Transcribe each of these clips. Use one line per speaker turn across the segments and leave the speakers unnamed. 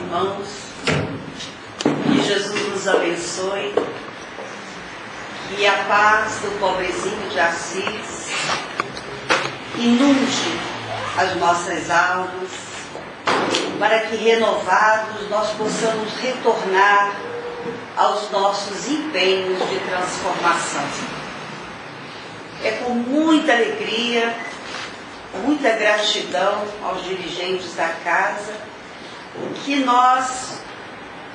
irmãos. Que Jesus nos abençoe. Que a paz do pobrezinho de Assis inunde as nossas almas, para que, renovados, nós possamos retornar aos nossos empenhos de transformação. É com muita alegria, muita gratidão aos dirigentes da casa, que nós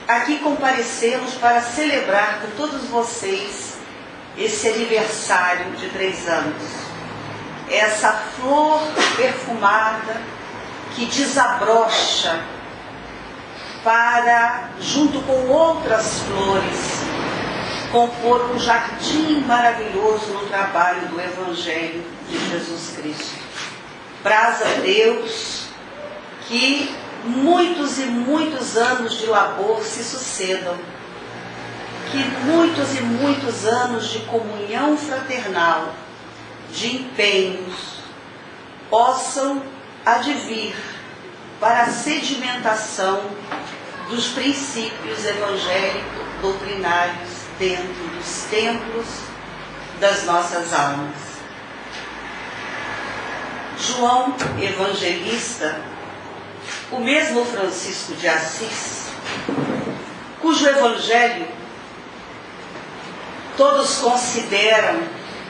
aqui comparecemos para celebrar com todos vocês esse aniversário de 3 anos. Essa flor perfumada que desabrocha para, junto com outras flores, compor um jardim maravilhoso no trabalho do Evangelho de Jesus Cristo. Praza a Deus que muitos e muitos anos de labor se sucedam, que muitos e muitos anos de comunhão fraternal, de empenhos, possam advir para a sedimentação dos princípios evangélicos doutrinários dentro dos templos das nossas almas. João Evangelista, o mesmo Francisco de Assis, cujo evangelho todos consideram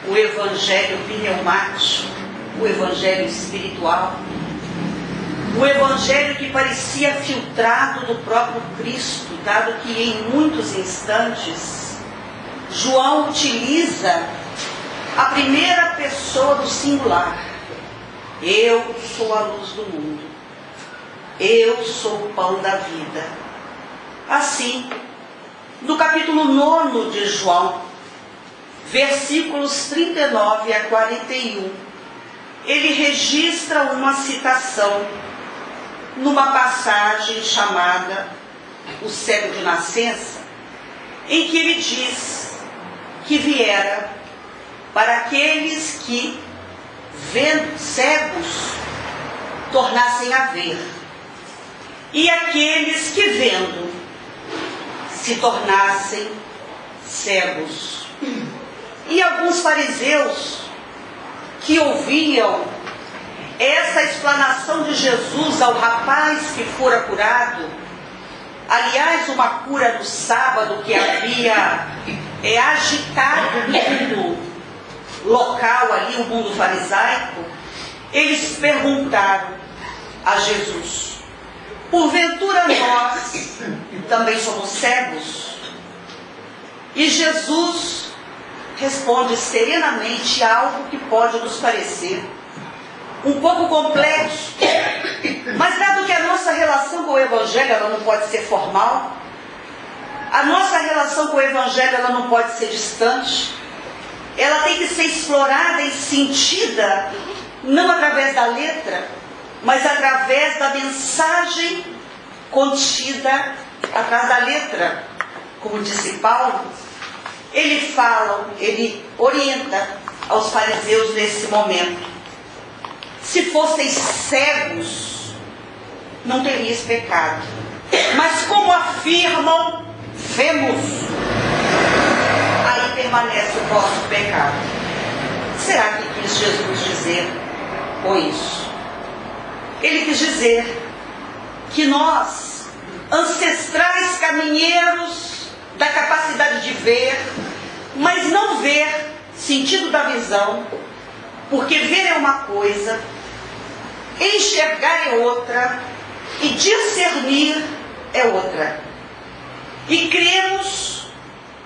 o evangelho pneumático, o evangelho espiritual, o evangelho que parecia filtrado do próprio Cristo, dado que em muitos instantes João utiliza a primeira pessoa do singular. Eu sou a luz do mundo. Eu sou o pão da vida. Assim, no capítulo 9 de João, versículos 39 a 41, ele registra uma citação numa passagem chamada O Cego de Nascença, em que ele diz que viera para aqueles que, vendo cegos, tornassem a ver, e aqueles que, vendo, se tornassem cegos. E alguns fariseus que ouviam essa explanação de Jesus ao rapaz que fora curado, aliás, uma cura do sábado que havia agitado o mundo local ali, o mundo farisaico, eles perguntaram a Jesus: porventura nós também somos cegos? E Jesus responde serenamente algo que pode nos parecer um pouco complexo, mas dado que a nossa relação com o Evangelho ela não pode ser formal, a nossa relação com o Evangelho ela não pode ser distante, ela tem que ser explorada e sentida, não através da letra, mas através da mensagem contida atrás da letra. Como disse Paulo, ele orienta aos fariseus nesse momento: se fosseis cegos, não teríeis pecado. Mas como afirmam, vemos, aí permanece o vosso pecado. Será que quis Jesus dizer com isso? Ele quis dizer que nós, ancestrais caminheiros da capacidade de ver, mas não ver, sentido da visão, porque ver é uma coisa, enxergar é outra, e discernir é outra. E cremos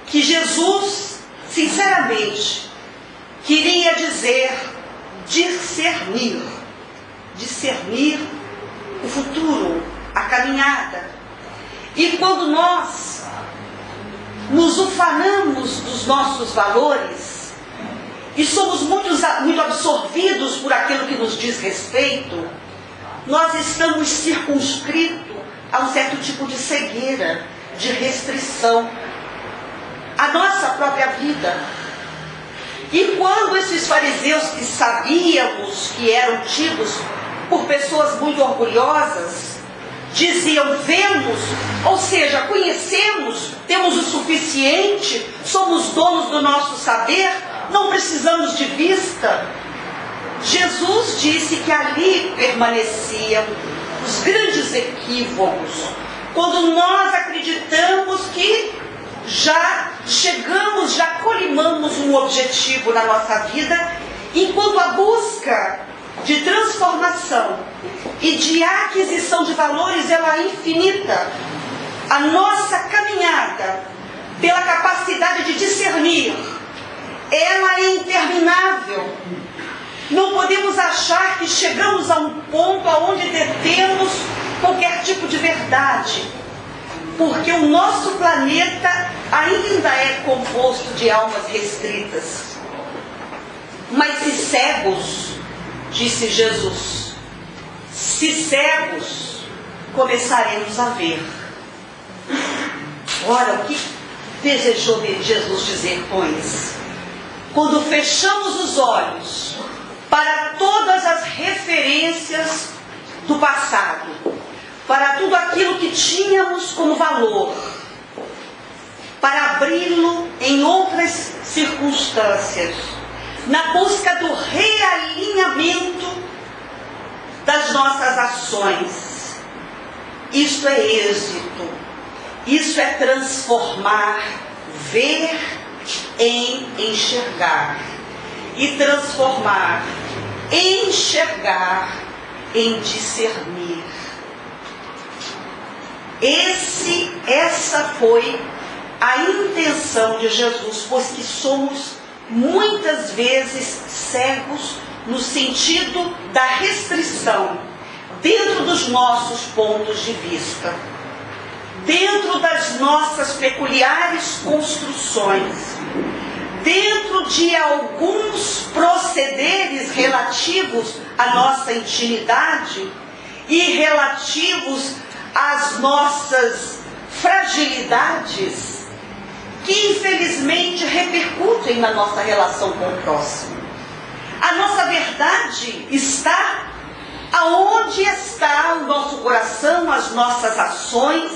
que Jesus, sinceramente, queria dizer discernir o futuro, a caminhada. E quando nós nos ufanamos dos nossos valores e somos muito absorvidos por aquilo que nos diz respeito, nós estamos circunscritos a um certo tipo de cegueira, de restrição à nossa própria vida. E quando esses fariseus, que sabíamos que eram tidos por pessoas muito orgulhosas, diziam: vemos, ou seja, conhecemos, temos o suficiente, somos donos do nosso saber, não precisamos de vista. Jesus disse que ali permaneciam os grandes equívocos, quando nós acreditamos que já chegamos, já colimamos um objetivo na nossa vida, enquanto a busca de transformação e de aquisição de valores, ela é infinita. A nossa caminhada pela capacidade de discernir, ela é interminável. Não podemos achar que chegamos a um ponto onde detemos qualquer tipo de verdade, porque o nosso planeta ainda é composto de almas restritas. Mas se cegos, disse Jesus, se cegos, começaremos a ver. Ora, o que desejou Jesus dizer com isso? Quando fechamos os olhos para todas as referências do passado, para tudo aquilo que tínhamos como valor, para abri-lo em outras circunstâncias, na busca do realinhamento das nossas ações. Isto é êxito, isso é transformar, ver em enxergar, e transformar, enxergar em discernir. Essa foi a intenção de Jesus, pois que somos muitas vezes cegos no sentido da restrição, dentro dos nossos pontos de vista, dentro das nossas peculiares construções, dentro de alguns procederes relativos à nossa intimidade e relativos às nossas fragilidades, que infelizmente repercutem na nossa relação com o próximo. A nossa verdade está aonde está o nosso coração, as nossas ações,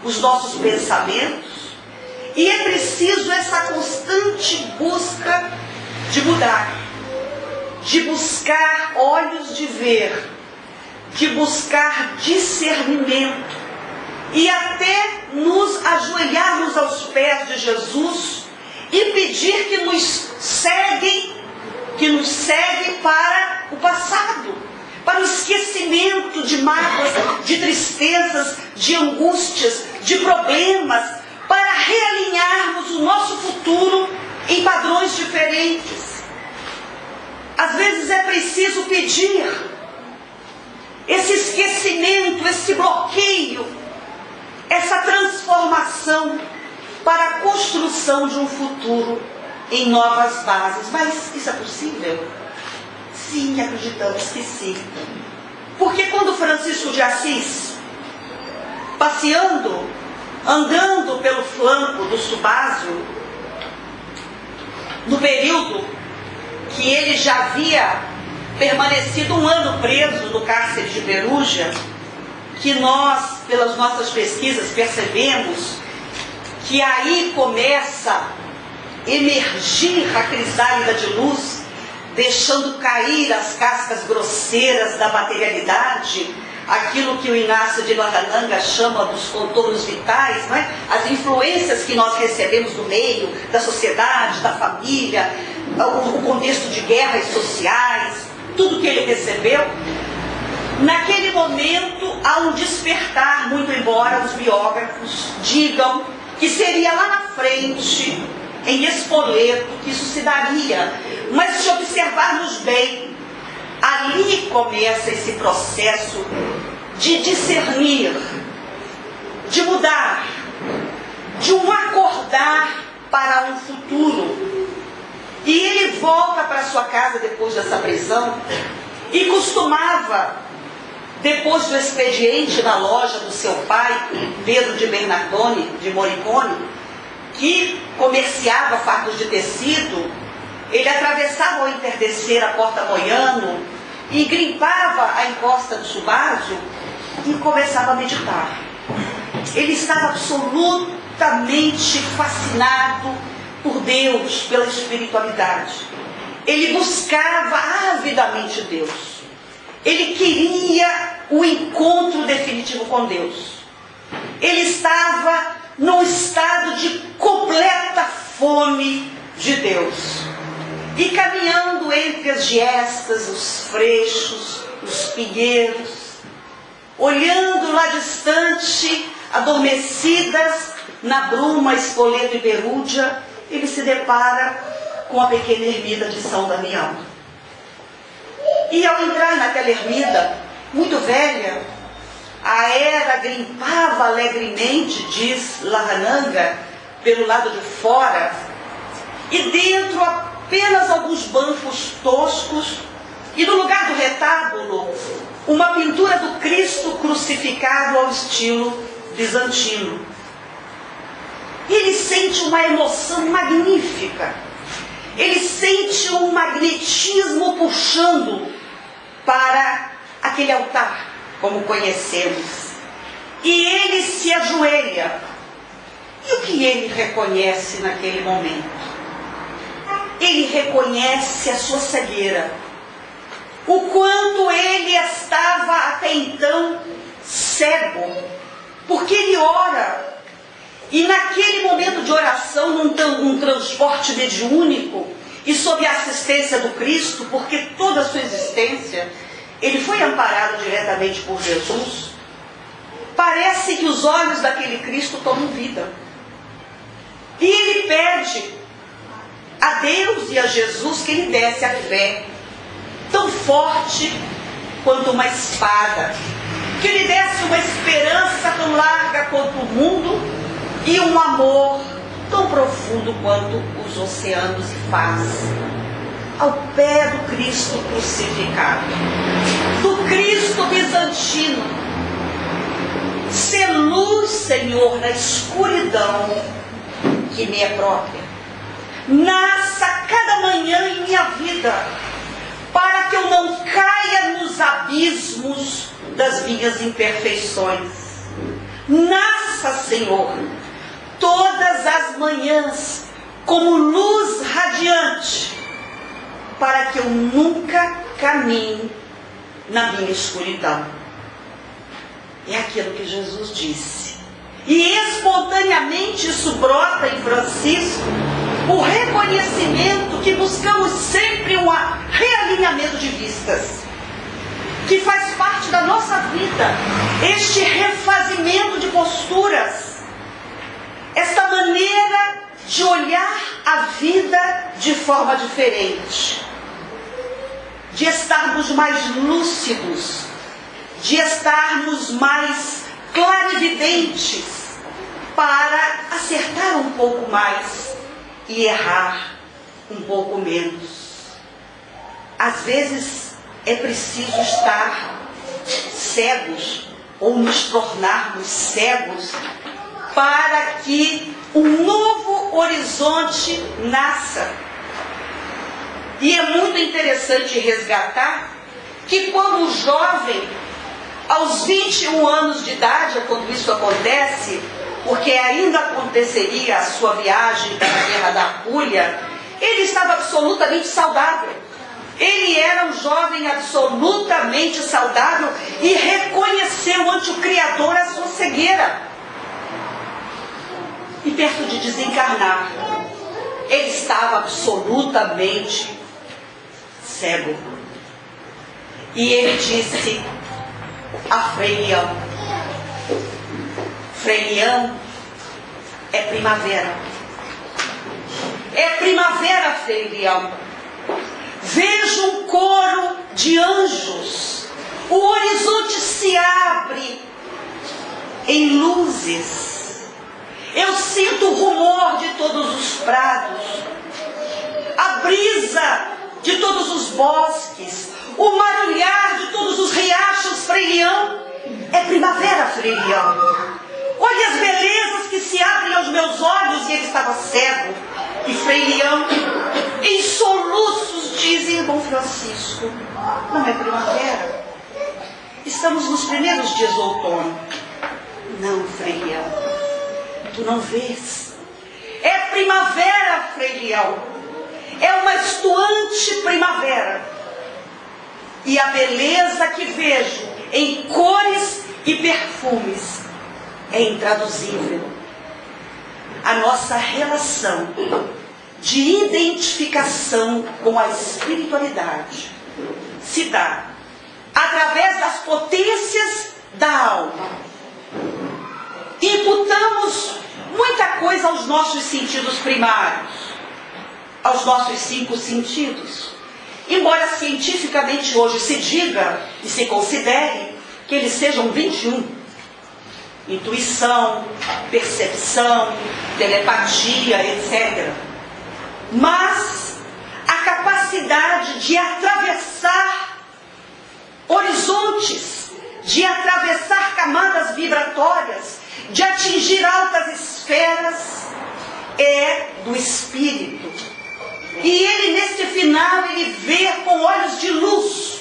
os nossos pensamentos, e é preciso essa constante busca de mudar, de buscar olhos de ver, de buscar discernimento, e até nos ajoelharmos aos pés de Jesus e pedir que nos segue para o passado, para o esquecimento de mágoas, de tristezas, de angústias, de problemas, para realinharmos o nosso futuro em padrões diferentes. Às vezes é preciso pedir esse esquecimento, esse bloqueio, essa transformação para a construção de um futuro em novas bases. Mas isso é possível? Sim, acreditamos que sim. Porque quando Francisco de Assis, passeando, andando pelo flanco do Subásio, no período que ele já havia permanecido 1 ano preso no cárcere de Perugia, que nós, pelas nossas pesquisas, percebemos que aí começa a emergir a crisálida de luz, deixando cair as cascas grosseiras da materialidade, aquilo que o Inácio de Loyola chama dos contornos vitais, não é? As influências que nós recebemos do meio, da sociedade, da família, o contexto de guerras sociais, tudo que ele recebeu. Naquele momento há um despertar, muito embora os biógrafos digam que seria lá na frente, em Spoleto, que isso se daria. Mas se observarmos bem, ali começa esse processo de discernir, de mudar, de um acordar para um futuro. E ele volta para sua casa depois dessa prisão e costumava, depois do expediente na loja do seu pai, Pedro de Bernardone, de Moricone, que comerciava fardos de tecido, ele atravessava ao entardecer a Porta Moiano e grimpava a encosta do Subásio e começava a meditar. Ele estava absolutamente fascinado por Deus, pela espiritualidade. Ele buscava avidamente Deus. Ele queria o encontro definitivo com Deus. Ele estava num estado de completa fome de Deus. E caminhando entre as giestas, os freixos, os pinheiros, olhando lá distante, adormecidas na bruma, Spoleto e Perúdia, ele se depara com a pequena ermida de São Damião. E ao entrar naquela ermida, muito velha, a era grimpava alegremente, diz Larrananga, pelo lado de fora, e dentro apenas alguns bancos toscos, e no lugar do retábulo, uma pintura do Cristo crucificado ao estilo bizantino. E ele sente uma emoção magnífica. Ele sente um magnetismo puxando para aquele altar, como conhecemos. E ele se ajoelha. E o que ele reconhece naquele momento? Ele reconhece a sua cegueira. O quanto ele estava até então cego. Porque ele ora. E naquele momento de oração, num transporte mediúnico, e sob a assistência do Cristo, porque toda a sua existência, ele foi amparado diretamente por Jesus, parece que os olhos daquele Cristo tomam vida. E ele pede a Deus e a Jesus que lhe desse a fé, tão forte quanto uma espada, que lhe desse uma esperança tão larga quanto o mundo, e um amor tão profundo quanto os oceanos faz. Ao pé do Cristo crucificado, do Cristo bizantino, sê luz, Senhor, na escuridão que me é própria. Nasça cada manhã em minha vida, para que eu não caia nos abismos das minhas imperfeições. Nasça, Senhor, todas as manhãs como luz radiante, para que eu nunca caminhe na minha escuridão. É aquilo que Jesus disse. E espontaneamente isso brota em Francisco, o reconhecimento que buscamos sempre, um realinhamento de vistas, que faz parte da nossa vida, este refazimento de posturas, esta maneira de olhar a vida de forma diferente, de estarmos mais lúcidos, de estarmos mais clarividentes, para acertar um pouco mais e errar um pouco menos. Às vezes é preciso estar cegos, ou nos tornarmos cegos, para que um novo horizonte nasça. E é muito interessante resgatar que quando o jovem, aos 21 anos de idade, quando isso acontece, porque ainda aconteceria a sua viagem para a Guerra da Apúlia, ele estava absolutamente saudável. Ele era um jovem absolutamente saudável e reconheceu ante o Criador a sua cegueira. E perto de desencarnar, ele estava absolutamente cego. E ele disse a Frei Leão: Frei Leão, é primavera. É primavera, Frei Leão. Vejo um coro de anjos. O horizonte se abre em luzes. Eu sinto o rumor de todos os prados, a brisa de todos os bosques, o marulhar de todos os riachos, Frei Leão. É primavera, Frei Leão. Olha as belezas que se abrem aos meus olhos. E ele estava cego. E Frei Leão, em soluços, diz: irmão Francisco, não é primavera. Estamos nos primeiros dias do outono. Não, Frei Liel, tu não vês. É primavera, Frei Liel. É uma estuante primavera. E a beleza que vejo em cores e perfumes é intraduzível. A nossa relação de identificação com a espiritualidade se dá através das potências da alma. Imputamos muita coisa aos nossos sentidos primários, aos nossos 5 sentidos. Embora cientificamente hoje se diga e se considere que eles sejam 21. Intuição, percepção, telepatia, etc. Mas a capacidade de atravessar horizontes, de atravessar camadas vibratórias, de atingir altas esferas, é do espírito. E ele, nesse final, ele vê com olhos de luz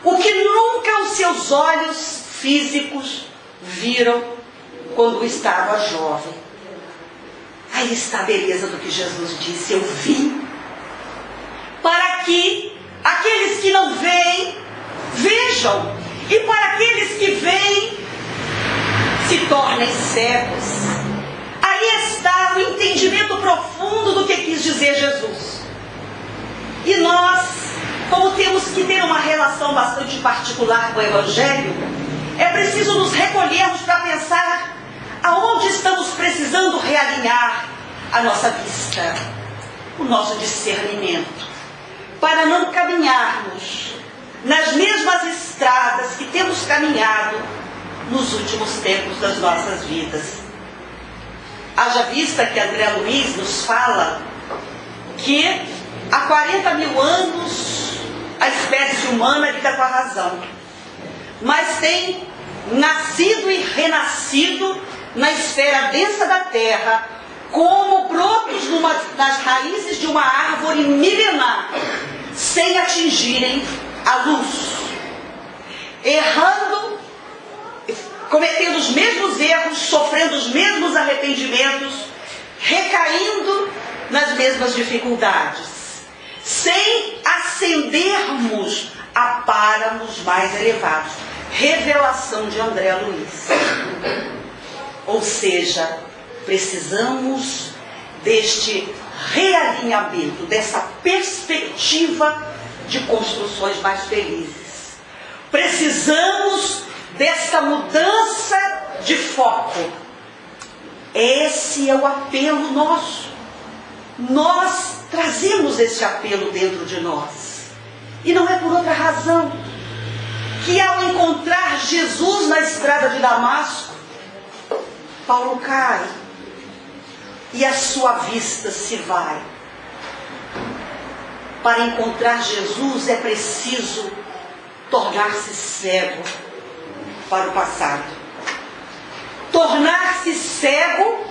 o que nunca os seus olhos físicos viram quando estava jovem. Aí está a beleza do que Jesus disse: eu vim para que aqueles que não veem, vejam, e para aqueles que veem, se tornem cegos. Aí está o entendimento profundo do que quis dizer Jesus. E nós, como temos que ter uma relação bastante particular com o Evangelho, é preciso nos recolhermos para pensar aonde estamos precisando realinhar a nossa vista, o nosso discernimento, para não caminharmos nas mesmas estradas que temos caminhado nos últimos tempos das nossas vidas. Haja vista que André Luiz nos fala que há 40 mil anos a espécie humana lida com a razão, mas tem nascido e renascido na esfera densa da terra, como brotos nas raízes de uma árvore milenar, sem atingirem a luz, errando, cometendo os mesmos erros, sofrendo os mesmos arrependimentos, recaindo nas mesmas dificuldades, sem ascendermos a páramos mais elevados. Revelação de André Luiz. Ou seja, precisamos deste realinhamento, dessa perspectiva de construções mais felizes. Precisamos desta mudança de foco. Esse é o apelo nosso. Nós trazemos esse apelo dentro de nós. E não é por outra razão que, ao encontrar Jesus na estrada de Damasco, Paulo cai e a sua vista se vai. Para encontrar Jesus é preciso tornar-se cego para o passado, tornar-se cego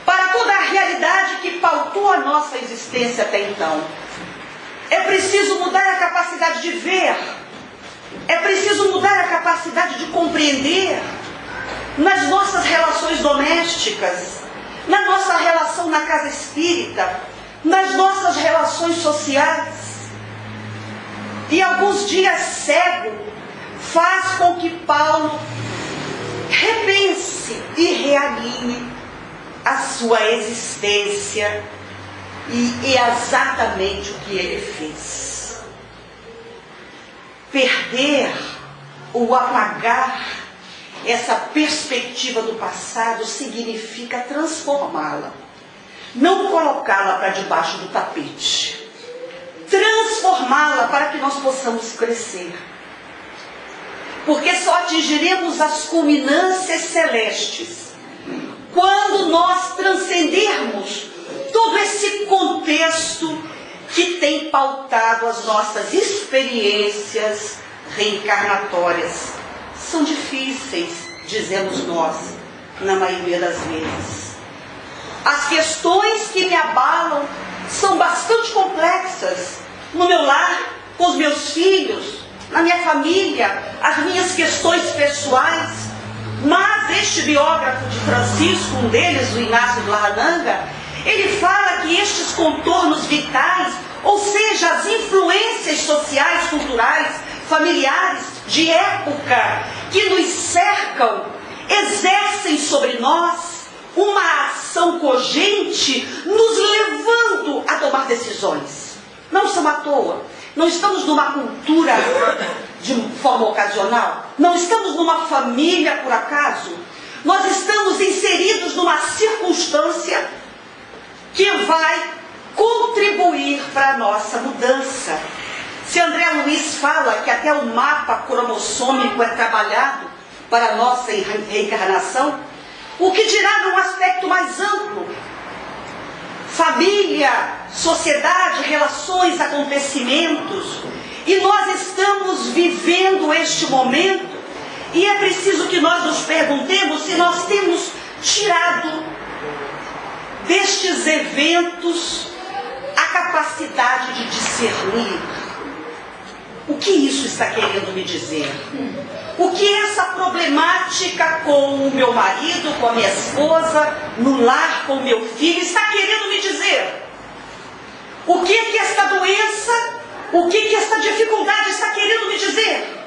para toda a realidade que pautou a nossa existência até então. É preciso mudar a capacidade de ver, é preciso mudar a capacidade de compreender nas nossas relações domésticas, na nossa relação na casa espírita, nas nossas relações sociais. E alguns dias cego faz com que Paulo repense e realinhe a sua existência, e é exatamente o que ele fez. Perder ou apagar essa perspectiva do passado significa transformá-la, não colocá-la para debaixo do tapete, transformá-la para que nós possamos crescer. Porque só atingiremos as culminâncias celestes quando nós transcendermos todo esse contexto que tem pautado as nossas experiências reencarnatórias. São difíceis, dizemos nós, na maioria das vezes. As questões que me abalam são bastante complexas. No meu lar, com os meus filhos, na minha família, as minhas questões pessoais. Mas este biógrafo de Francisco, um deles, o Inácio do Larrananga, ele fala que estes contornos vitais, ou seja, as influências sociais, culturais, familiares, de época, que nos cercam, exercem sobre nós uma ação cogente, nos levando a tomar decisões. Não são à toa. Não estamos numa cultura de forma ocasional. Não estamos numa família por acaso. Nós estamos inseridos numa circunstância que vai contribuir para a nossa mudança. Se André Luiz fala que até o mapa cromossômico é trabalhado para a nossa reencarnação, o que dirá num aspecto mais amplo? Família, sociedade, relações, acontecimentos. E nós estamos vivendo este momento, e é preciso que nós nos perguntemos se nós temos tirado destes eventos a capacidade de discernir. O que isso está querendo me dizer? O que essa problemática com o meu marido, com a minha esposa, no lar com o meu filho, está querendo me dizer? O que esta doença, o que esta dificuldade está querendo me dizer?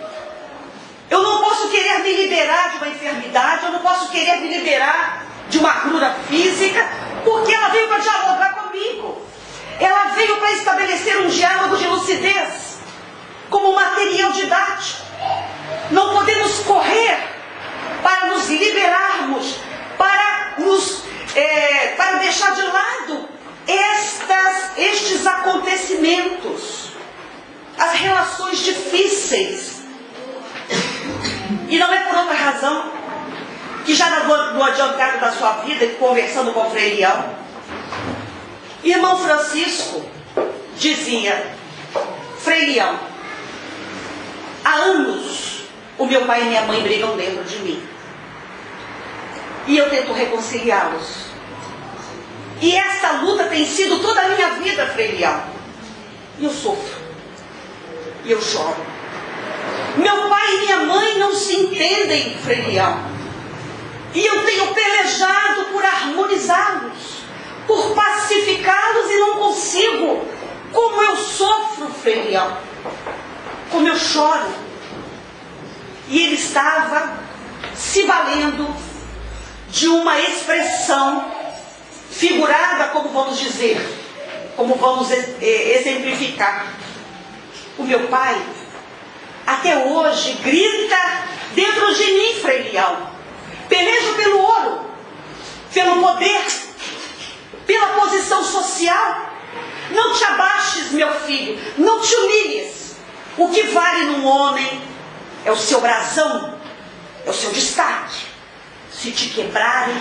Eu não posso querer me liberar de uma enfermidade, eu não posso querer me liberar de uma agrura física, porque ela veio para dialogar comigo. Ela veio para estabelecer um diálogo de lucidez, como material didático. Não podemos correr para nos liberarmos, para deixar de lado estes acontecimentos, as relações difíceis. E não é por outra razão que já no adiantado da sua vida, conversando com o Frei Leão, irmão Francisco dizia: Frei Leão, há anos o meu pai e minha mãe brigam dentro de mim. E eu tento reconciliá-los. E essa luta tem sido toda a minha vida, Frei Leão. E eu sofro. E eu choro. Meu pai e minha mãe não se entendem, Frei Leão. E eu tenho pelejado por harmonizá-los, por pacificá-los, e não consigo. Como eu sofro, Frei Leão. Como eu choro. E ele estava se valendo de uma expressão figurada, como vamos dizer, como vamos exemplificar. O meu pai, até hoje, grita dentro de mim, Frei Leão. Pelejo pelo ouro, pelo poder, pela posição social. Não te abaixes, meu filho, não te humilhes. O que vale num homem é o seu brasão, é o seu destaque. Se te quebrarem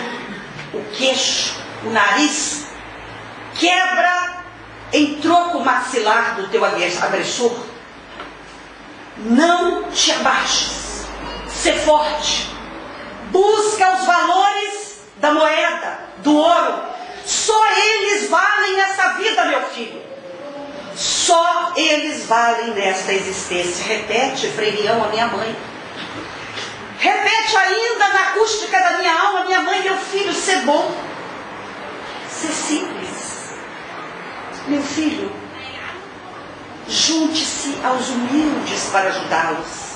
o queixo, o nariz, quebra em troco maxilar do teu agressor. Não te abaixes, sê forte. Busca os valores da moeda, do ouro. Só eles valem nessa vida, meu filho. Só eles valem nesta existência. Repete, Frei Leão, a minha mãe. Repete ainda na acústica da minha alma: minha mãe, meu filho, ser bom, ser simples. Meu filho, junte-se aos humildes para ajudá-los.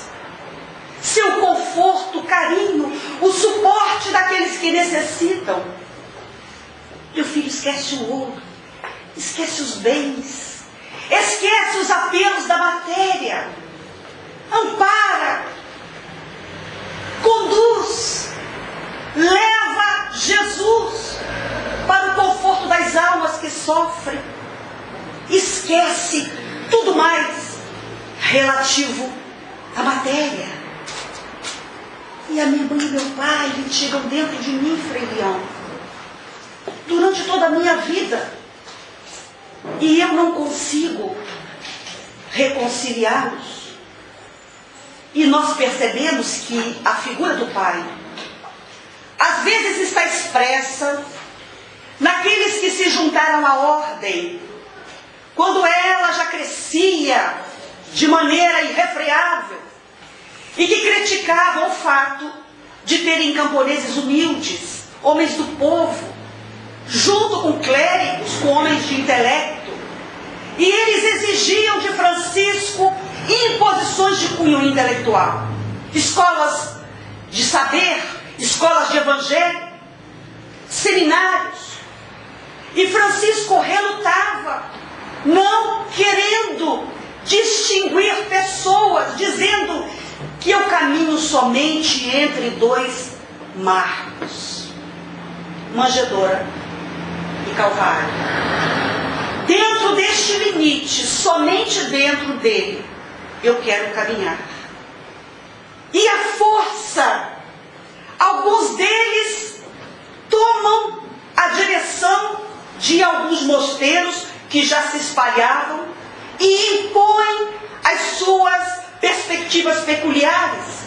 Seu conforto, o carinho, o suporte daqueles que necessitam. Meu filho, esquece o ouro, esquece os bens, esquece os apelos da matéria. Ampara, conduz, leva Jesus para o conforto das almas que sofrem. Esquece tudo mais relativo à matéria. E a minha mãe e meu pai me tiram dentro de mim, Frei Leão, durante toda a minha vida. E eu não consigo reconciliá-los. E nós percebemos que a figura do pai, às vezes, está expressa naqueles que se juntaram à ordem, quando ela já crescia de maneira irrefreável e que criticavam o fato de terem camponeses humildes, homens do povo, junto com clérigos, com homens de intelecto. E eles exigiam de Francisco imposições de cunho intelectual, escolas de saber, escolas de evangelho, seminários. E Francisco relutava, não querendo distinguir pessoas, dizendo que eu caminho somente entre dois marcos, manjedoura e Calvário. Dentro deste limite, somente dentro dele, eu quero caminhar. E a força, alguns deles tomam a direção de alguns mosteiros que já se espalhavam e impõem as suas perspectivas peculiares.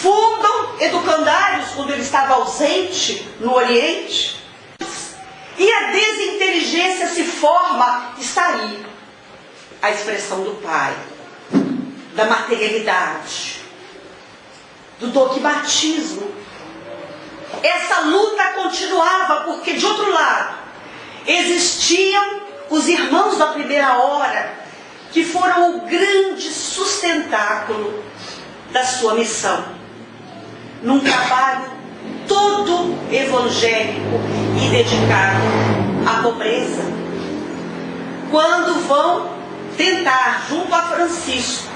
Fundam educandários quando ele estava ausente no Oriente. E a desinteligência se forma, está aí, a expressão do Pai, da materialidade, do dogmatismo. Essa luta continuava porque, de outro lado, existiam os irmãos da primeira hora, que foram o grande sustentáculo da sua missão, num trabalho todo evangélico e dedicado à pobreza. Quando vão tentar, junto a Francisco,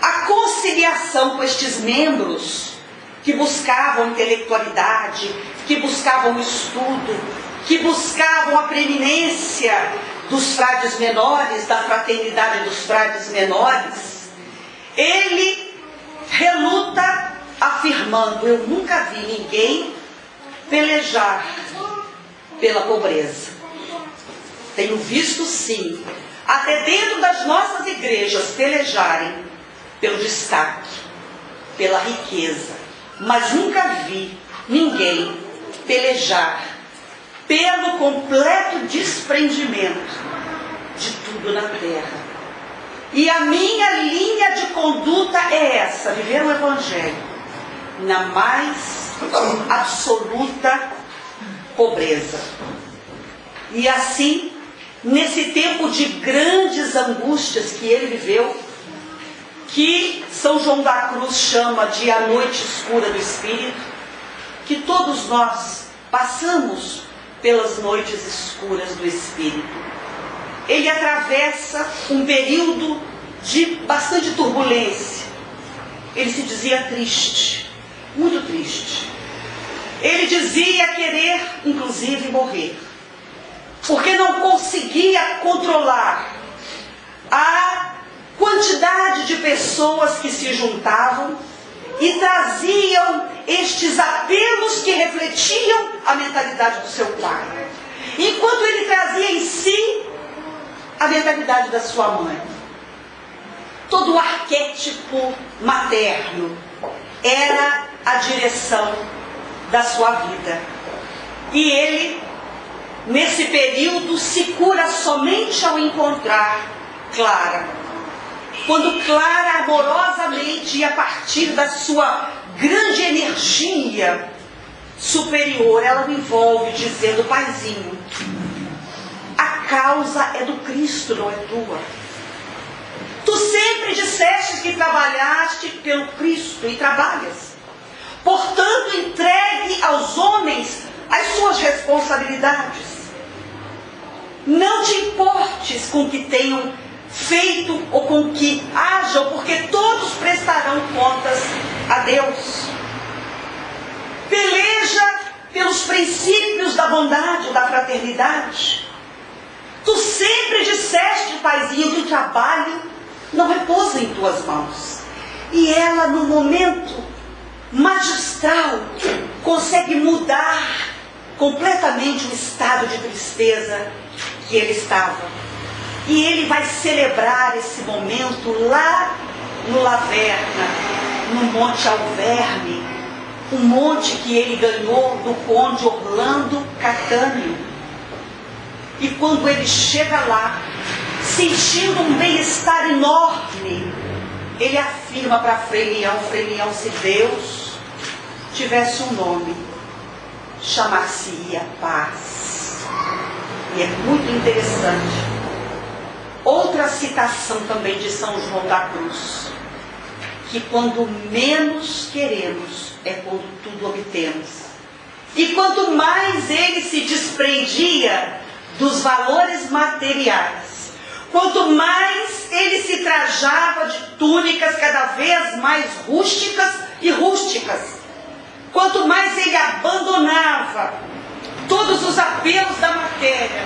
a conciliação com estes membros que buscavam intelectualidade, que buscavam estudo, que buscavam a preeminência dos frades menores, da fraternidade dos frades menores, ele reluta afirmando: eu nunca vi ninguém pelejar pela pobreza. Tenho visto sim, até dentro das nossas igrejas, pelejarem pelo destaque, pela riqueza, mas nunca vi ninguém pelejar pelo completo desprendimento de tudo na terra. E a minha linha de conduta é essa: viver o Evangelho na mais absoluta pobreza. E assim, nesse tempo de grandes angústias que ele viveu, que São João da Cruz chama de a noite escura do Espírito, que todos nós passamos pelas noites escuras do Espírito. Ele atravessa um período de bastante turbulência. Ele se dizia triste, muito triste. Ele dizia querer, inclusive, morrer, porque não conseguia controlar a quantidade de pessoas que se juntavam e traziam estes apelos que refletiam a mentalidade do seu pai, enquanto ele trazia em si a mentalidade da sua mãe. Todo o arquétipo materno era a direção da sua vida. E ele, nesse período, se cura somente ao encontrar Clara. Quando Clara, amorosamente, e a partir da sua grande energia superior, ela o envolve dizendo: paizinho, a causa é do Cristo, não é tua. Tu sempre disseste que trabalhaste pelo Cristo e trabalhas. Portanto, entregue aos homens as suas responsabilidades. Não te importes com o que tenham feito ou com que hajam, porque todos prestarão contas a Deus. Peleja pelos princípios da bondade, da fraternidade. Tu sempre disseste, paizinho, que o trabalho não repousa em tuas mãos. E ela, no momento magistral, consegue mudar completamente o estado de tristeza que ele estava. E ele vai celebrar esse momento lá no Laverna, no Monte Alverne, um monte que ele ganhou do conde Orlando Catânio. E quando ele chega lá, sentindo um bem-estar enorme, ele afirma para Frei Leão, se Deus tivesse um nome, chamar-se-ia paz. E é muito interessante. Outra citação também de São João da Cruz, que quando menos queremos é quando tudo obtemos. E quanto mais ele se desprendia dos valores materiais, quanto mais ele se trajava de túnicas cada vez mais rústicas e rústicas, quanto mais ele abandonava todos os apelos da matéria,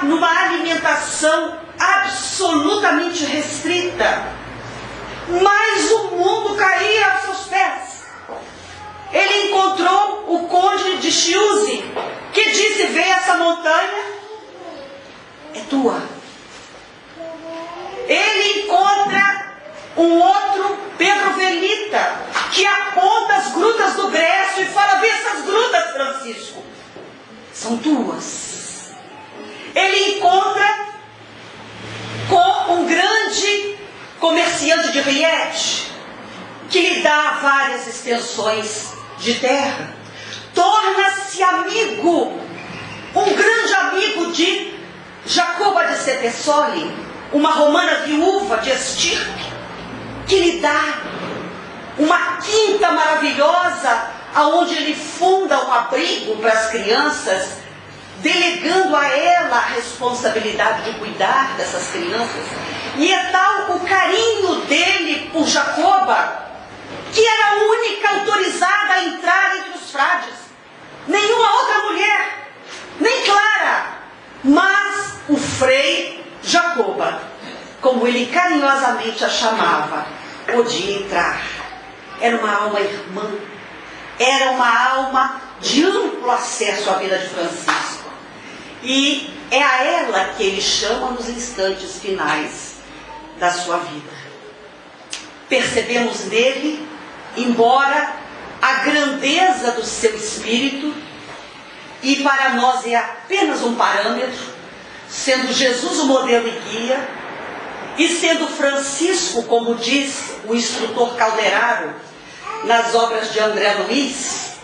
numa alimentação absolutamente restrita, mais o mundo caía aos seus pés. Ele encontrou o conde de Chiusi, que disse: vê essa montanha, é tua. Ele encontra um outro Pedro Velita, que aponta as grutas do Grécio e fala: vê essas grutas, Francisco, são tuas. Ele encontra com um grande comerciante de Riete, que lhe dá várias extensões de terra, torna-se amigo, um grande amigo de Jacoba de Setesoli, uma romana viúva de estirpe, que lhe dá uma quinta maravilhosa, aonde ele funda um abrigo para as crianças, delegando a ela a responsabilidade de cuidar dessas crianças. E é tal o carinho dele por Jacoba, que era a única autorizada a entrar entre os frades. Nenhuma outra mulher, nem Clara, mas o Frei Jacoba, como ele carinhosamente a chamava, podia entrar. Era uma alma irmã, era uma alma de amplo acesso à vida de Francisco. E é a ela que ele chama nos instantes finais da sua vida. Percebemos nele, embora a grandeza do seu espírito, e para nós é apenas um parâmetro, sendo Jesus o modelo e guia, e sendo Francisco, como diz o instrutor Calderaro, nas obras de André Luiz,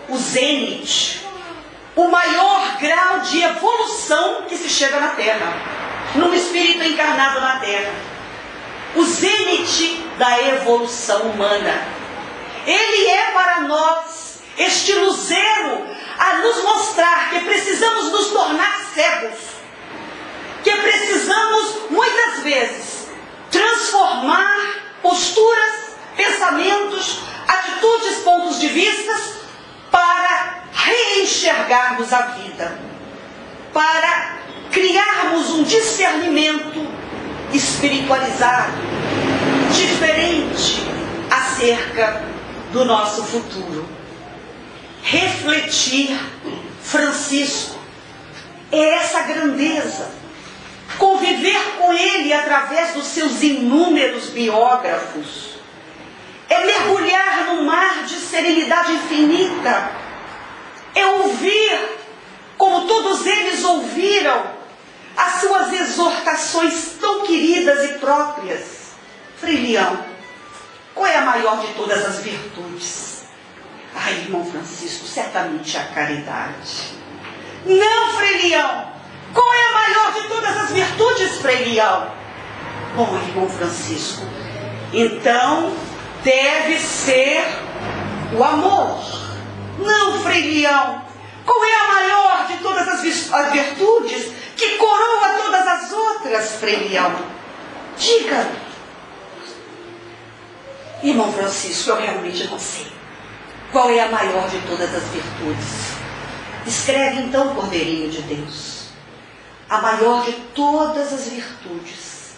o zênite, o maior grau de evolução que se chega na Terra, num espírito encarnado na Terra. O zênite da evolução humana. Ele é para nós este luzeiro a nos mostrar que precisamos nos tornar cegos, que precisamos muitas vezes transformar posturas, pensamentos, atitudes, pontos de vista, para reenxergarmos a vida, para criarmos um discernimento espiritualizado, diferente acerca do nosso futuro. Refletir, Francisco, é essa grandeza. Conviver com ele através dos seus inúmeros biógrafos é mergulhar num mar de serenidade infinita. É ouvir, como todos eles ouviram, as suas exortações tão queridas e próprias. Frei Leão, qual é a maior de todas as virtudes? Ai, irmão Francisco, certamente a caridade. Não, Frei Leão. Qual é a maior de todas as virtudes, Frei Leão? Bom, irmão Francisco, então deve ser o amor. Não, Frei Leão. Qual é a maior de todas as virtudes que coroa todas as outras, Frei Leão? Diga. Irmão Francisco, eu realmente não sei. Qual é a maior de todas as virtudes? Escreve então, Cordeirinho de Deus. A maior de todas as virtudes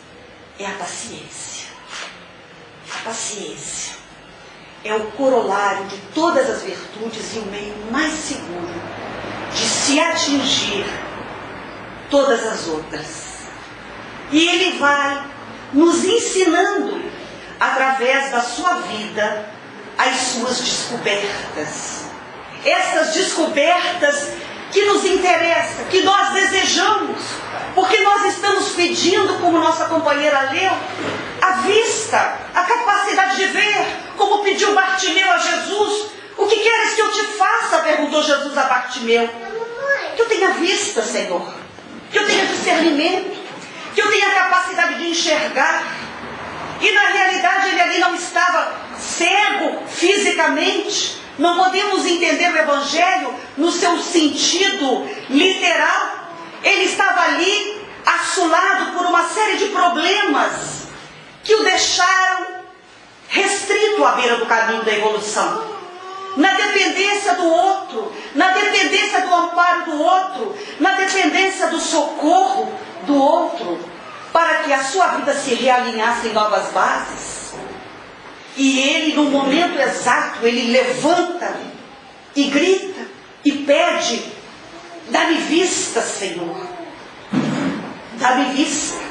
é a paciência. A paciência é o corolário de todas as virtudes e o meio mais seguro de se atingir todas as outras. E ele vai nos ensinando, através da sua vida, as suas descobertas. Essas descobertas que nos interessa, que nós desejamos, porque nós estamos pedindo, como nossa companheira leu, a vista, a capacidade de ver, como pediu Bartimeu a Jesus. O que queres que eu te faça? Perguntou Jesus a Bartimeu. Que eu tenha vista, Senhor, que eu tenha discernimento, que eu tenha capacidade de enxergar. E na realidade ele ali não estava cego fisicamente. Não podemos entender o Evangelho no seu sentido literal. Ele estava ali assolado por uma série de problemas que o deixaram restrito à beira do caminho da evolução. Na dependência do outro, na dependência do amparo do outro, na dependência do socorro do outro, para que a sua vida se realinhasse em novas bases. E ele, no momento exato, ele levanta e grita e pede: dá-me vista, Senhor, dá-me vista.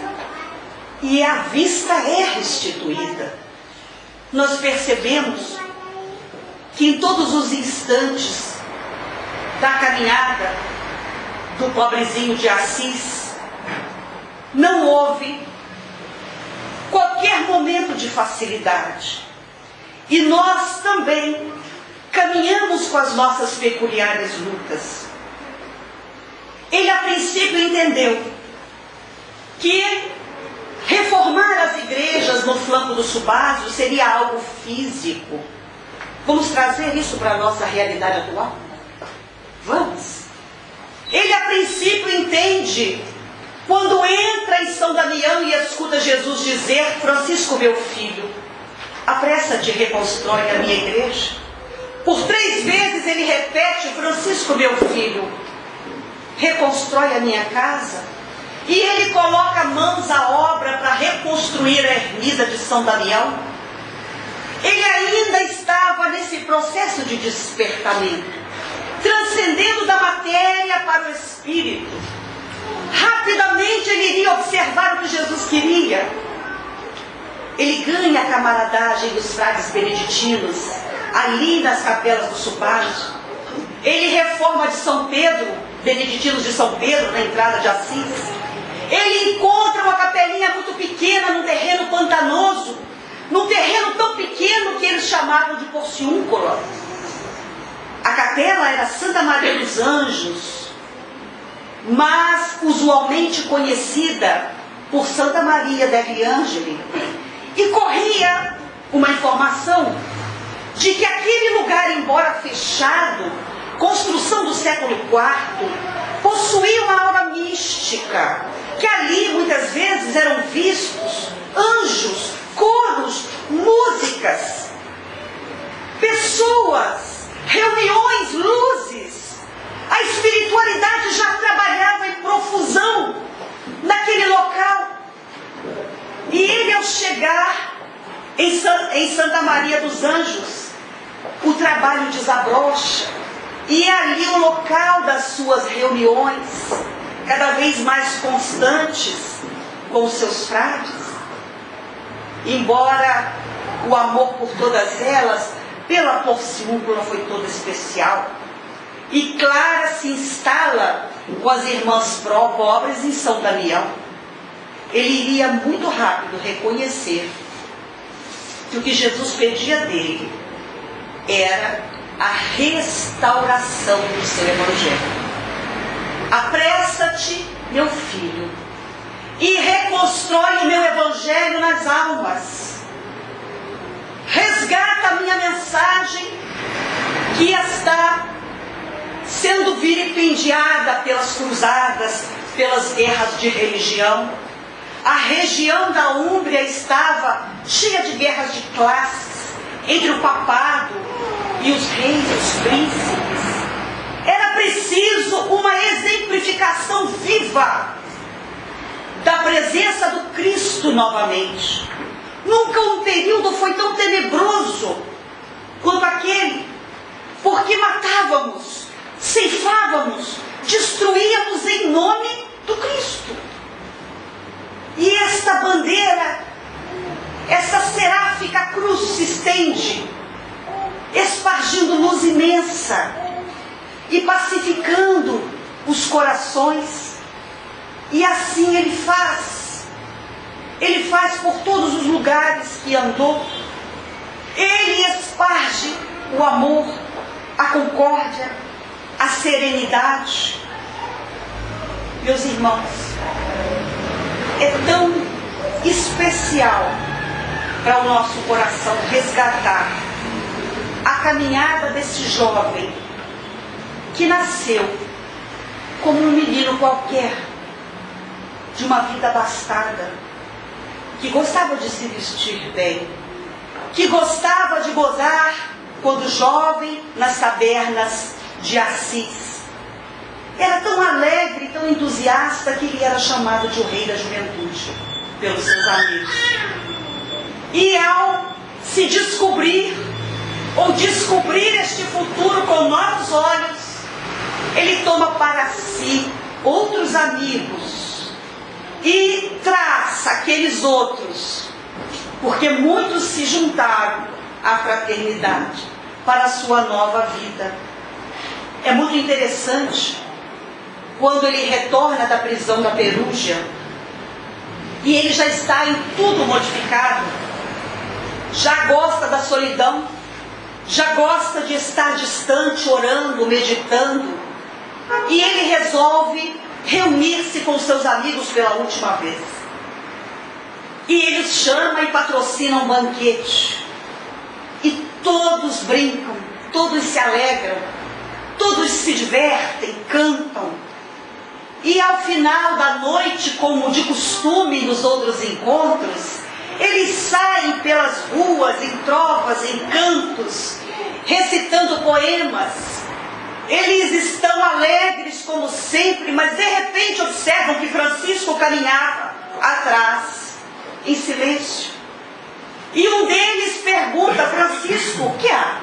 E a vista é restituída. Nós percebemos que em todos os instantes da caminhada do pobrezinho de Assis, não houve qualquer momento de facilidade. E nós também caminhamos com as nossas peculiares lutas. Ele a princípio entendeu que reformar as igrejas no flanco do Subásio seria algo físico. Vamos trazer isso para a nossa realidade atual? Vamos. Ele a princípio entende, quando entra em São Damião e escuta Jesus dizer: Francisco, meu filho, apressa-te e reconstrói a minha igreja. Por 3 vezes ele repete: Francisco, meu filho, reconstrói a minha casa. E ele coloca mãos à obra para reconstruir a ermida de São Damião. Ele ainda estava nesse processo de despertamento, transcendendo da matéria para o espírito. Rapidamente ele iria observar o que Jesus queria. Ele ganha a camaradagem dos frades beneditinos, ali nas capelas do Subásio. Ele reforma de São Pedro, beneditinos de São Pedro, na entrada de Assis. Ele encontra uma capelinha muito pequena num terreno pantanoso, num terreno tão pequeno que eles chamavam de Porciúncula. A capela era Santa Maria dos Anjos, mas usualmente conhecida por Santa Maria degli Angeli. E corria uma informação de que aquele lugar, embora fechado, construção do século IV, possuía uma aura mística, que ali muitas vezes eram vistos anjos, coros, músicas, pessoas, reuniões, luzes. A espiritualidade já trabalhava em profusão naquele local. E ele, ao chegar em Santa Maria dos Anjos, o trabalho desabrocha. E é ali o local das suas reuniões, cada vez mais constantes com os seus frades. Embora o amor por todas elas, pela Porciúncula, foi todo especial. E Clara se instala com as irmãs pobres em São Damião. Ele iria muito rápido reconhecer que o que Jesus pedia dele era a restauração do seu Evangelho. Apressa-te, meu filho, e reconstrói o meu Evangelho nas almas. Resgata a minha mensagem, que está sendo vilipendiada pelas cruzadas, pelas guerras de religião. A região da Úmbria estava cheia de guerras de classes entre o papado e os reis, os príncipes. Era preciso uma exemplificação viva da presença do Cristo novamente. Nunca um período foi tão tenebroso quanto aquele, porque matávamos, ceifávamos, destruíamos em nome do Cristo. E esta bandeira, essa seráfica cruz se estende, espargindo luz imensa e pacificando os corações. E assim ele faz. Ele faz por todos os lugares que andou. Ele esparge o amor, a concórdia, a serenidade. Meus irmãos, é tão especial para o nosso coração resgatar a caminhada desse jovem que nasceu como um menino qualquer, de uma vida abastada, que gostava de se vestir bem, que gostava de gozar quando jovem nas tabernas de Assis. Era tão alegre, tão entusiasta, que ele era chamado de o rei da juventude pelos seus amigos. E ao se descobrir, ou descobrir este futuro com novos olhos, ele toma para si outros amigos e traz aqueles outros, porque muitos se juntaram à fraternidade para a sua nova vida. É muito interessante quando ele retorna da prisão da Perúgia e ele já está em tudo modificado, já gosta da solidão, já gosta de estar distante, orando, meditando, e ele resolve reunir-se com seus amigos pela última vez. E ele os chama e patrocina um banquete. E todos brincam, todos se alegram, todos se divertem, cantam. E ao final da noite, como de costume nos outros encontros, eles saem pelas ruas, em trovas, em cantos, recitando poemas. Eles estão alegres como sempre, mas de repente observam que Francisco caminhava atrás, em silêncio. E um deles pergunta: Francisco, o que há?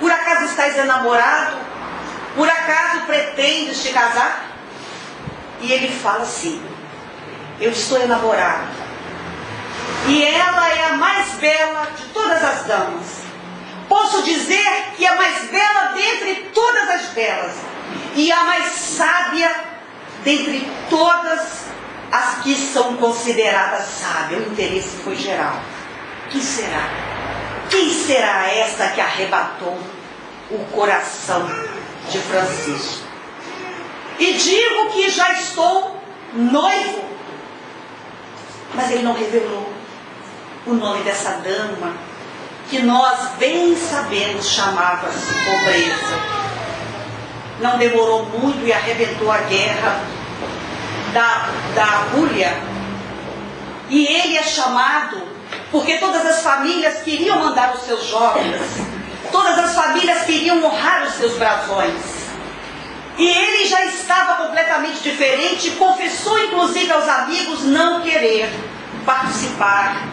Por acaso estás enamorado? Por acaso pretendes te casar? E ele fala assim: eu estou enamorado. E ela é a mais bela de todas as damas. Posso dizer que é a mais bela dentre todas as belas. E a mais sábia dentre todas as que são consideradas sábias. O interesse foi geral. Quem será? Quem será essa que arrebatou o coração de Francisco? E digo que já estou noivo. Mas ele não revelou o nome dessa dama, que nós bem sabemos chamava-se Pobreza. Não demorou muito e arrebentou a guerra da Apúlia. E ele é chamado porque todas as famílias queriam mandar os seus jovens, todas as famílias queriam honrar os seus brasões. E ele já estava completamente diferente, confessou inclusive aos amigos não querer participar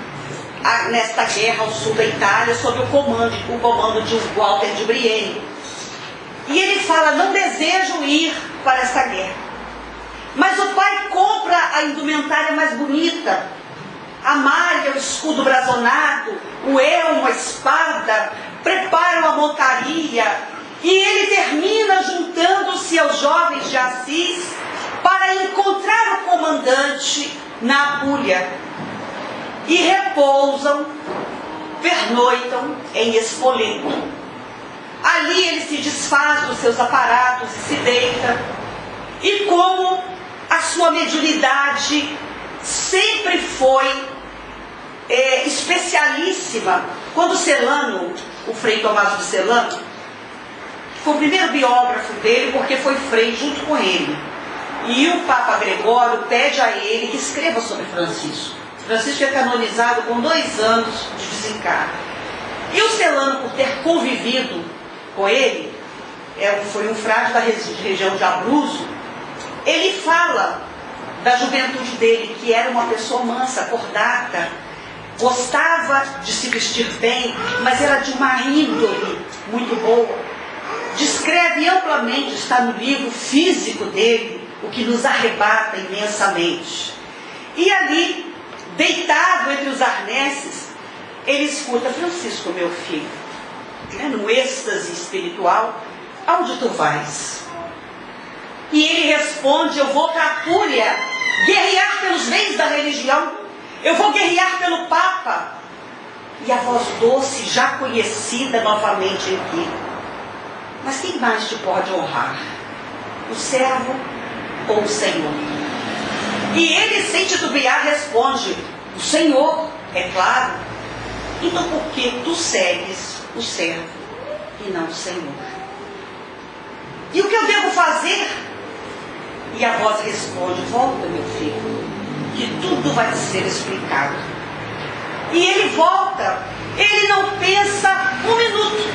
nesta guerra ao sul da Itália, sob o comando de Walter de Brienne. E ele fala: não desejo ir para esta guerra. Mas o pai compra a indumentária mais bonita, a malha, o escudo brasonado, o elmo, a espada, prepara uma montaria. E ele termina juntando-se aos jovens de Assis para encontrar o comandante na Apúlia. E repousam, pernoitam em Espoleto. Ali ele se desfaz dos seus aparatos e se deita. E como a sua mediunidade sempre foi especialíssima, quando Celano, o Frei Tomás de Celano, foi o primeiro biógrafo dele, porque foi frei junto com ele. E o Papa Gregório pede a ele que escreva sobre Francisco. Francisco é canonizado com 2 anos de desencarne. E o Celano, por ter convivido com ele, foi um frade da região de Abruzzo, ele fala da juventude dele, que era uma pessoa mansa, cordata, gostava de se vestir bem, mas era de uma índole muito boa. Descreve amplamente, está no livro físico dele, o que nos arrebata imensamente. E ali, deitado entre os arneses, ele escuta: Francisco, meu filho, no êxtase espiritual, aonde tu vais? E ele responde: eu vou para a Apúlia, guerrear pelos bens da religião, eu vou guerrear pelo Papa. E a voz doce, já conhecida novamente aqui: mas quem mais te pode honrar? O servo ou o Senhor? E ele, sem titubear, responde: o Senhor, é claro. Então por que tu segues o servo e não o Senhor? E o que eu devo fazer? E a voz responde: volta, meu filho, que tudo vai te ser explicado. E ele volta, ele não pensa um minuto.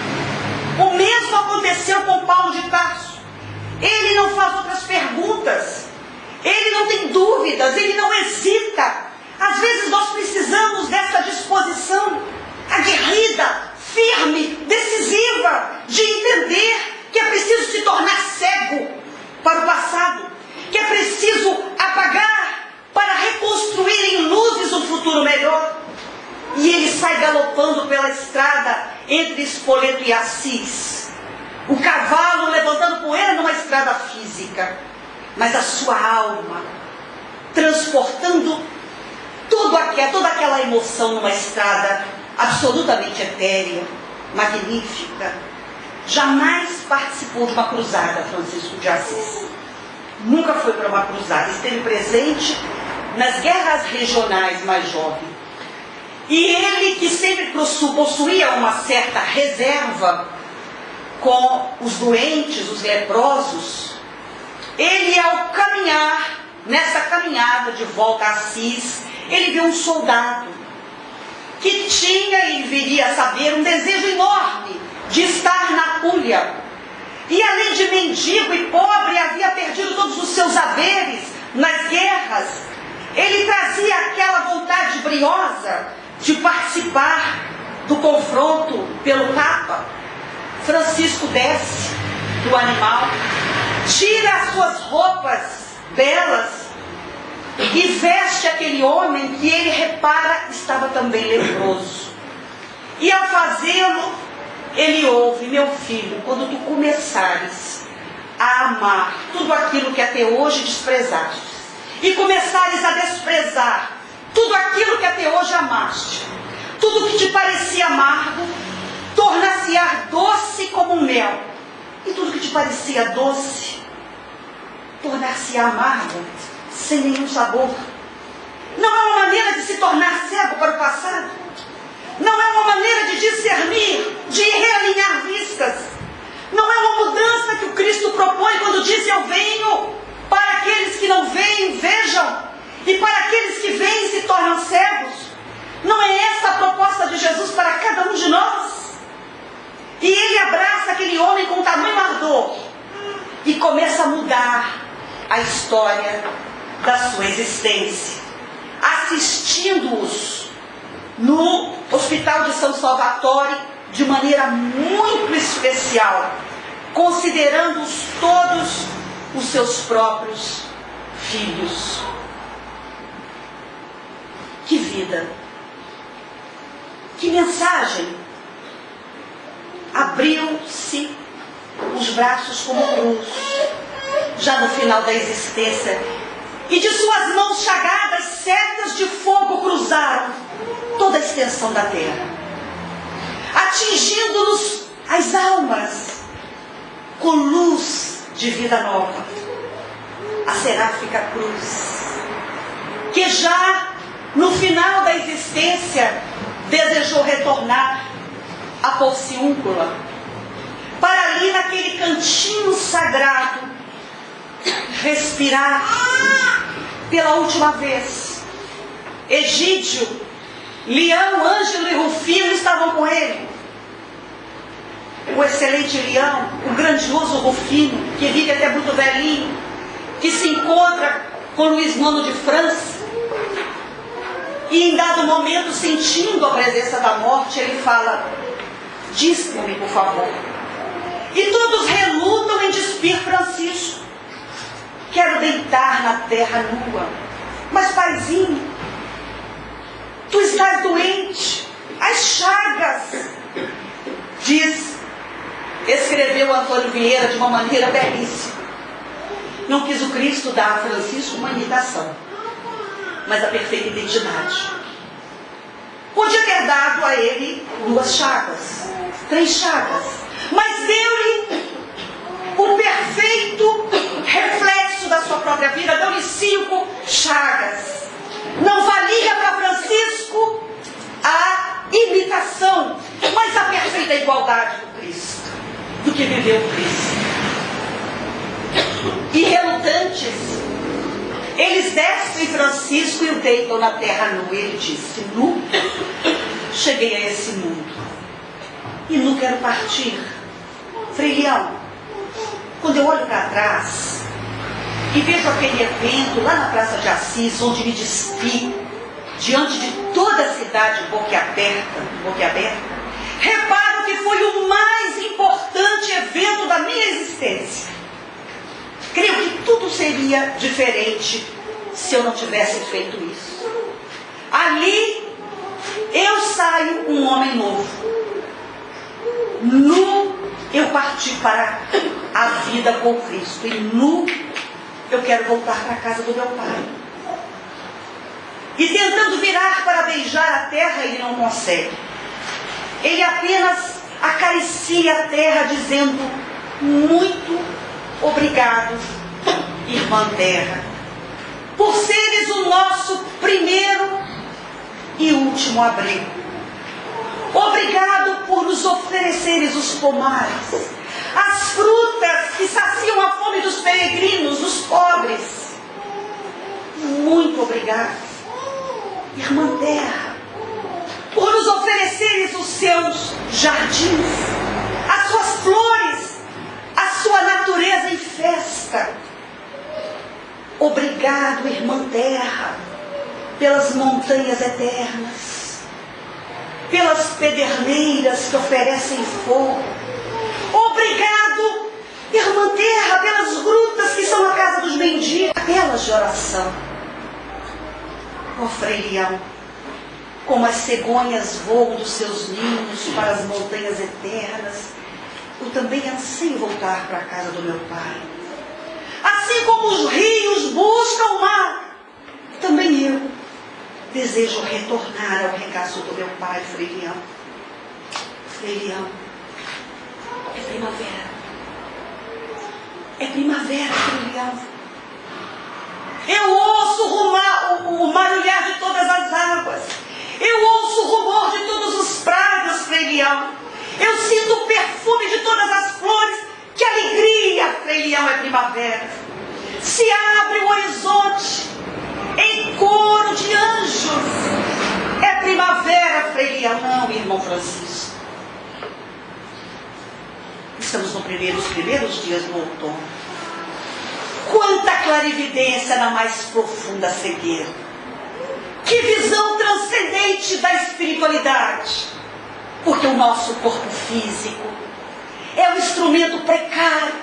O mesmo aconteceu com Paulo de Tarso. Ele não faz outras perguntas, ele não tem dúvidas, ele não hesita. Às vezes nós precisamos dessa disposição aguerrida, firme, decisiva, de entender que é preciso se tornar cego para o passado, que é preciso apagar para reconstruir em luzes um futuro melhor. E ele sai galopando pela estrada entre Spoleto e Assis, o cavalo levantando poeira numa estrada física, mas a sua alma transportando toda aquela emoção numa estrada absolutamente etérea, magnífica. Jamais participou de uma cruzada, Francisco de Assis. Nunca foi para uma cruzada, esteve presente nas guerras regionais mais jovem. E ele, que sempre possuía uma certa reserva com os doentes, os leprosos, ele, ao caminhar, nessa caminhada de volta a Assis, ele viu um soldado que tinha, e viria a saber, um desejo enorme de estar na Apúlia. E além de mendigo e pobre, havia perdido todos os seus haveres nas guerras. Ele trazia aquela vontade briosa de participar do confronto pelo Papa. Francisco desce do animal, tira as suas roupas belas e veste aquele homem que ele repara estava também leproso. E ao fazê-lo, ele ouve: meu filho, quando tu começares a amar tudo aquilo que até hoje desprezaste, e começares a desprezar tudo aquilo que até hoje amaste, tudo que te parecia amargo, tornar-se-á doce como mel. E tudo que te parecia doce, tornar-se-á amargo, sem nenhum sabor. Não é uma maneira de se tornar cego para o passado. Não é uma maneira de discernir, de realinhar vistas. Não é uma mudança que o Cristo propõe quando diz: eu venho para aqueles que não veem, vejam, e para aqueles que veem se tornam cegos. Não é essa a proposta de Jesus para cada um de nós? E ele abraça aquele homem com tamanho ardor e começa a mudar a história da sua existência, assistindo-os no Hospital de São Salvatore de maneira muito especial, considerando-os todos os seus próprios filhos. Que vida! Que mensagem! Abriu-se os braços como cruz, já no final da existência, e de suas mãos chagadas, setas de fogo cruzaram toda a extensão da terra, atingindo-nos as almas com luz de vida nova. A seráfica cruz, que já no final da existência desejou retornar a Porciúncula, para ali naquele cantinho sagrado respirar pela última vez. Egídio, Leão, Ângelo e Rufino estavam com ele. O excelente Leão, o grandioso Rufino, que vive até muito velhinho, que se encontra com Luís IX de França, e em dado momento, sentindo a presença da morte, ele fala: dispa-me, por favor. E todos relutam em despir Francisco. Quero deitar na terra nua. Mas, paizinho, tu estás doente, as chagas. Escreveu Antônio Vieira de uma maneira belíssima. Não quis o Cristo dar a Francisco uma imitação, mas a perfeita identidade. Podia ter dado a ele 2 chagas, 3 chagas, mas deu-lhe o perfeito reflexo da sua própria vida, deu-lhe 5 chagas. Não valia para Francisco a imitação, mas a perfeita igualdade do Cristo, do que viveu o Cristo. E relutantes, eles descem Francisco e o deitam na terra nua. Ele disse: nu, cheguei a esse mundo e nu quero partir. Frei Leão, quando eu olho para trás e vejo aquele evento lá na Praça de Assis, onde me despi diante de toda a cidade boquiaberta, reparo que foi o mais importante evento da minha existência. Creio que tudo seria diferente se eu não tivesse feito isso. Ali eu saio um homem novo. Nu eu parti para a vida com Cristo. E nu eu quero voltar para a casa do meu pai. E tentando virar para beijar a terra, ele não consegue. Ele apenas acaricia a terra dizendo: muito obrigado, irmã terra, por seres o nosso primeiro e último abrigo. Obrigado por nos ofereceres os pomares, as frutas que saciam a fome dos peregrinos, dos pobres. Muito obrigado, irmã terra, por nos ofereceres os seus jardins, as suas flores, a sua natureza em festa. Obrigado, irmã terra, pelas montanhas eternas, pelas pederneiras que oferecem fogo. Obrigado, irmã terra, pelas grutas que são a casa dos mendigos, capelas de oração. Ó Frei Leão, como as cegonhas voam dos seus ninhos para as montanhas eternas, eu também anseio voltar para a casa do meu pai. Assim como os rios buscam o mar, também eu desejo retornar ao regaço do meu pai, Frei Leão. Frei Leão, é primavera. É primavera, Frei Leão. Eu ouço o marulhar de todas as águas. Eu ouço o rumor de todos os prados, Frei Leão. Eu sinto o perfume de todas as flores. Que alegria, Frei Leão, é primavera. Se abre o horizonte em coro de anjos. É primavera, Frei Leão. Não, irmão Francisco. Estamos nos primeiros dias do outono. Quanta clarividência na mais profunda cegueira. Que visão transcendente da espiritualidade. Porque o nosso corpo físico é um instrumento precário,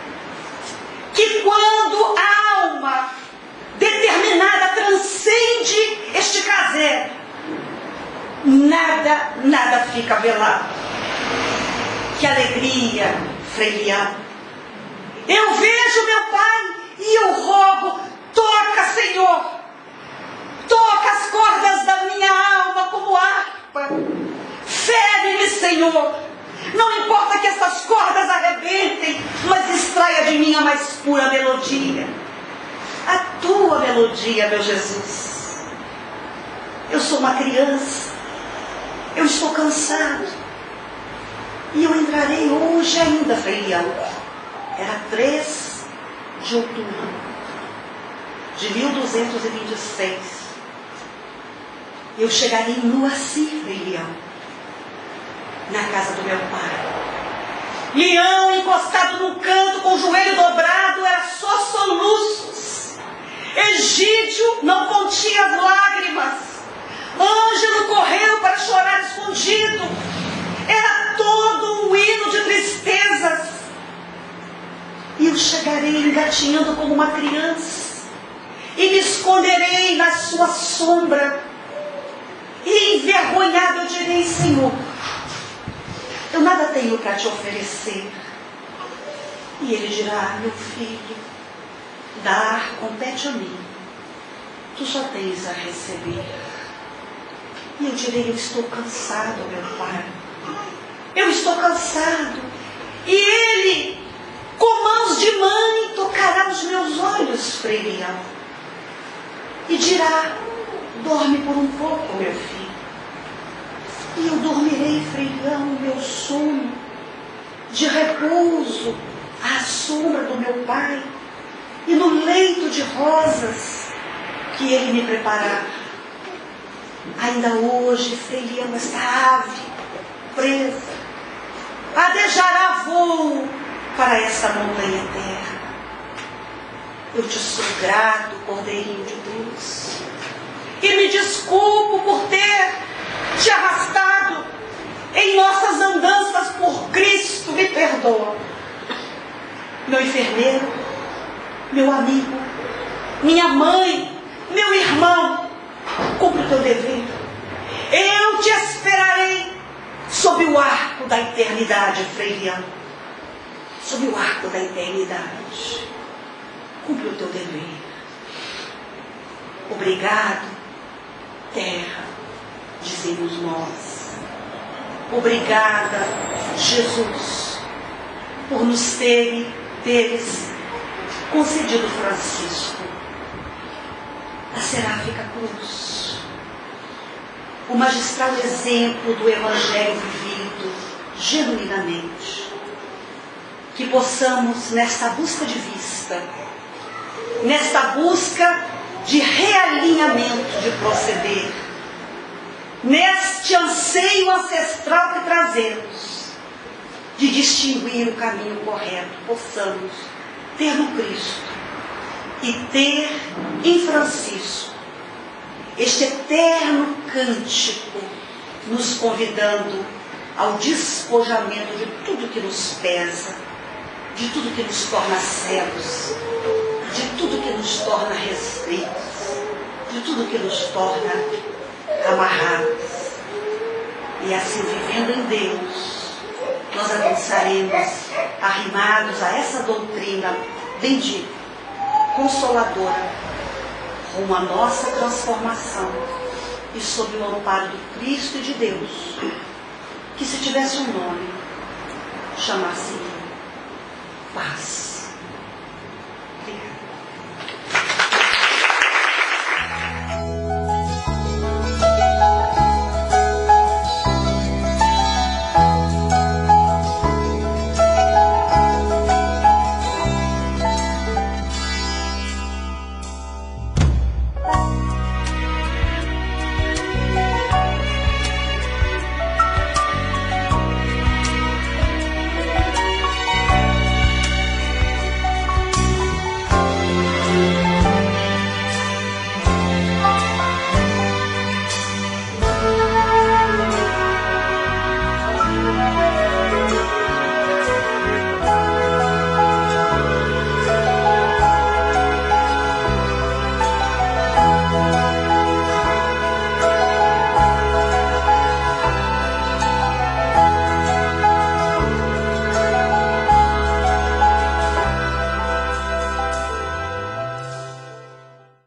que quando a alma determinada transcende este caseiro, nada fica velado. Que alegria, Frei Leão. Eu vejo meu pai e eu rogo: toca, Senhor, toca as cordas da minha alma como harpa. Fere-me, Senhor. Não importa que essas cordas arrebentem, mas extraia de mim a mais pura melodia. A tua melodia, meu Jesus. Eu sou uma criança. Eu estou cansado. E eu entrarei hoje ainda, Frei Leão. Era 3 de outubro de 1226. Eu chegarei nu assim, Frei Leão, na casa do meu pai. Leão encostado num canto com o joelho dobrado, era só soluços. Egídio não continha as lágrimas. Ângelo correu para chorar escondido. Era todo um hino de tristezas. E eu chegarei engatinhando como uma criança e me esconderei na sua sombra. E envergonhado eu direi: Senhor, eu nada tenho para te oferecer. E ele dirá: meu filho, Dar compete a mim. Tu só tens a receber. E eu direi, eu estou cansado, meu Pai. Eu estou cansado. E Ele, com mãos de mãe, tocará os meus olhos, Frei Leão. E dirá, dorme por um pouco, meu filho. E eu dormirei, Frei Leão, o meu sono de repouso à sombra do meu Pai e no leito de rosas que Ele me preparar. Ainda hoje, Frei Leão, esta ave presa adejará voo para essa montanha eterna. Eu te sou grato, Cordeirinho de Deus, e me desculpo por ter te arrastado em nossas andanças por Cristo. Me perdoa, meu enfermeiro, meu amigo, minha mãe, meu irmão. Cumpre o teu dever. Eu te esperarei sob o arco da eternidade, Frei Leão. Sob o arco da eternidade. Cumpre o teu dever. Obrigado, terra, dizemos nós. Obrigada, Jesus, por nos teres concedido Francisco, a seráfica cruz, o magistral exemplo do Evangelho vivido genuinamente. Que possamos, nesta busca de vista, nesta busca de realinhamento de proceder, neste anseio ancestral que trazemos, de distinguir o caminho correto, possamos ter no Cristo e ter em Francisco este eterno cântico, nos convidando ao despojamento de tudo que nos pesa, de tudo que nos torna cegos, de tudo que nos torna restritos, de tudo que nos torna amarrados. E assim, vivendo em Deus, nós avançaremos arrimados a essa doutrina bendita, consoladora, rumo à nossa transformação e sob o amparo do Cristo e de Deus, que se tivesse um nome, chamasse paz. Obrigada.